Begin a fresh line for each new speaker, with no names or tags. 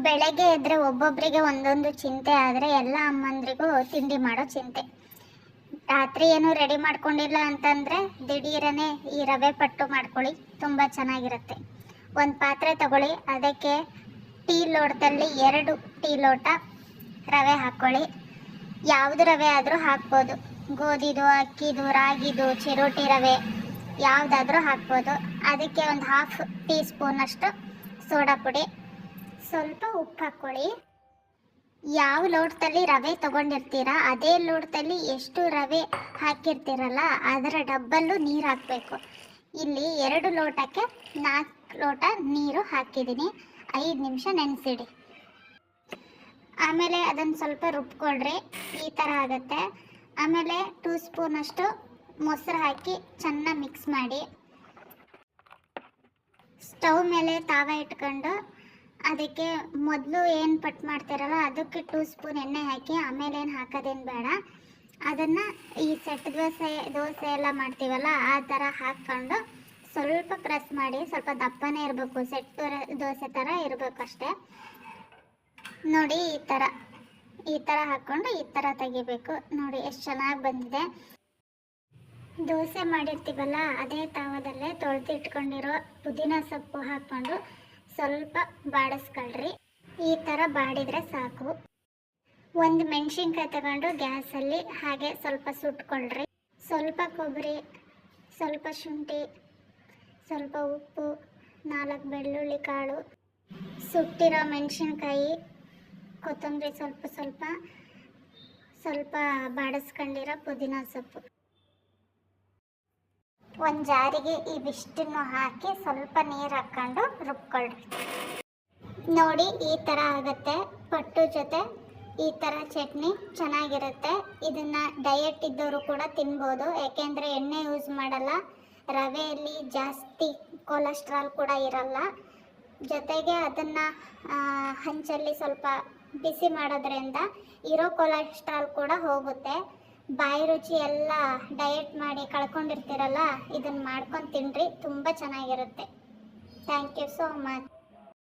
ಬೆಳಗ್ಗೆ ಎದ್ರೆ ಒಬ್ಬೊಬ್ಬರಿಗೆ ಒಂದೊಂದು ಚಿಂತೆ ಆದರೆ ಎಲ್ಲ ಅಮ್ಮಂದ್ರಿಗೂ ತಿಂಡಿ ಮಾಡೋ ಚಿಂತೆ. ರಾತ್ರಿ ಏನು ರೆಡಿ ಮಾಡ್ಕೊಂಡಿಲ್ಲ ಅಂತಂದರೆ ದಿಢೀರನೇ ಈ ರವೆ ಪಟ್ಟು ಮಾಡ್ಕೊಳ್ಳಿ, ತುಂಬ ಚೆನ್ನಾಗಿರುತ್ತೆ. ಒಂದು ಪಾತ್ರೆ ತಗೊಳ್ಳಿ, ಅದಕ್ಕೆ ಟೀ ಲೋಟದಲ್ಲಿ 2 ಟೀ ಲೋಟ ರವೆ ಹಾಕ್ಕೊಳ್ಳಿ. ಯಾವುದು ರವೆ ಆದರೂ ಹಾಕ್ಬೋದು, ಗೋಧಿದು, ಅಕ್ಕಿದು, ರಾಗಿದು, ಚಿರೋಟಿ ರವೆ ಯಾವುದಾದ್ರೂ ಹಾಕ್ಬೋದು. ಅದಕ್ಕೆ ಒಂದು 1/2 ಟೀ ಸ್ಪೂನಷ್ಟು ಸೋಡಾ ಪುಡಿ, ಸ್ವಲ್ಪ ಉಪ್ಪು ಹಾಕ್ಕೊಳ್ಳಿ. ಯಾವ ಲೋಟದಲ್ಲಿ ರವೆ ತೊಗೊಂಡಿರ್ತೀರಾ ಅದೇ ಲೋಟದಲ್ಲಿ ಎಷ್ಟು ರವೆ ಹಾಕಿರ್ತೀರಲ್ಲ ಅದರ ಡಬ್ಬಲ್ಲು ನೀರು ಹಾಕಬೇಕು. ಇಲ್ಲಿ 2 ಲೋಟಕ್ಕೆ 4 ಲೋಟ ನೀರು ಹಾಕಿದ್ದೀನಿ. 5 ನಿಮಿಷ ನೆನೆಸಿಡಿ. ಆಮೇಲೆ ಅದನ್ನು ಸ್ವಲ್ಪ ರುಬ್ಕೊಳ್ರಿ, ಈ ಥರ ಆಗುತ್ತೆ. ಆಮೇಲೆ 2 ಸ್ಪೂನಷ್ಟು ಮೊಸರು ಹಾಕಿ ಚೆನ್ನಾಗಿ ಮಿಕ್ಸ್ ಮಾಡಿ. ಸ್ಟವ್ ಮೇಲೆ ತಾವ ಇಟ್ಕೊಂಡು ಅದಕ್ಕೆ ಮೊದಲು ಏನು ಪಟ್ ಮಾಡ್ತಿರಲ್ಲ ಅದಕ್ಕೆ 2 ಸ್ಪೂನ್ ಎಣ್ಣೆ ಹಾಕಿ, ಆಮೇಲೆ ಏನು ಹಾಕೋದೇನು ಬೇಡ. ಅದನ್ನು ಈ ಸೆಟ್ ದೋಸೆ ಎಲ್ಲ ಮಾಡ್ತೀವಲ್ಲ ಆ ಥರ ಹಾಕ್ಕೊಂಡು ಸ್ವಲ್ಪ ಪ್ರೆಸ್ ಮಾಡಿ. ಸ್ವಲ್ಪ ದಪ್ಪನೇ ಇರಬೇಕು, ಸೆಟ್ ದೋಸೆ ಥರ ಇರಬೇಕು ಅಷ್ಟೇ. ನೋಡಿ, ಈ ಥರ ಹಾಕ್ಕೊಂಡು ಈ ಥರ ತೆಗಿಬೇಕು. ನೋಡಿ ಎಷ್ಟು ಚೆನ್ನಾಗಿ ಬಂದಿದೆ. ದೋಸೆ ಮಾಡಿರ್ತೀವಲ್ಲ ಅದೇ ತಾವದಲ್ಲೇ ತೊಳೆದು ಇಟ್ಕೊಂಡಿರೋ ಪುದೀನ ಸೊಪ್ಪು ಹಾಕ್ಕೊಂಡು ಸ್ವಲ್ಪ ಬಾಡಿಸ್ಕೊಳ್ರಿ. ಈ ಥರ ಬಾಡಿದರೆ ಸಾಕು. ಒಂದು ಮೆಣಸಿನ್ಕಾಯಿ ತಗೊಂಡು ಗ್ಯಾಸಲ್ಲಿ ಹಾಗೆ ಸ್ವಲ್ಪ ಸುಟ್ಕೊಳ್ರಿ. ಸ್ವಲ್ಪ ಕೊಬ್ಬರಿ, ಸ್ವಲ್ಪ ಶುಂಠಿ, ಸ್ವಲ್ಪ ಉಪ್ಪು, 4 ಬೆಳ್ಳುಳ್ಳಿ ಕಾಳು, ಸುಟ್ಟಿರೋ ಮೆಣಸಿನ್ಕಾಯಿ, ಕೊತ್ತಂಬರಿ ಸ್ವಲ್ಪ ಬಾಡಿಸ್ಕೊಂಡಿರೋ ಪುದೀನ ಸೊಪ್ಪು. ಒಂದು ಜಾರಿಗೆ ಇವಿಷ್ಟನ್ನು ಹಾಕಿ ಸ್ವಲ್ಪ ನೀರು ಹಾಕ್ಕೊಂಡು ರುಬ್ಕೊಳ್ರಿ. ನೋಡಿ, ಈ ಥರ ಆಗುತ್ತೆ. ಪಟ್ಟು ಜೊತೆ ಈ ಥರ ಚಟ್ನಿ ಚೆನ್ನಾಗಿರುತ್ತೆ. ಇದನ್ನು ಡಯಟ್ ಇದ್ದವರು ಕೂಡ ತಿನ್ಬೋದು, ಯಾಕೆಂದರೆ ಎಣ್ಣೆ ಯೂಸ್ ಮಾಡಲ್ಲ, ರವೆಯಲ್ಲಿ ಜಾಸ್ತಿ ಕೊಲೆಸ್ಟ್ರಾಲ್ ಕೂಡ ಇರಲ್ಲ. ಜೊತೆಗೆ ಅದನ್ನು ಹಂಚಲ್ಲಿ ಸ್ವಲ್ಪ ಬಿಸಿ ಮಾಡೋದ್ರಿಂದ ಇರೋ ಕೊಲೆಸ್ಟ್ರಾಲ್ ಕೂಡ ಹೋಗುತ್ತೆ. ಬಾಯಿ ರುಚಿ ಎಲ್ಲ ಡಯಟ್ ಮಾಡಿ ಕಳ್ಕೊಂಡಿರ್ತೀರಲ್ಲ, ಇದನ್ನು ಮಾಡ್ಕೊಂಡು ತಿನ್ನಿರಿ, ತುಂಬ ಚೆನ್ನಾಗಿರುತ್ತೆ. Thank you so much.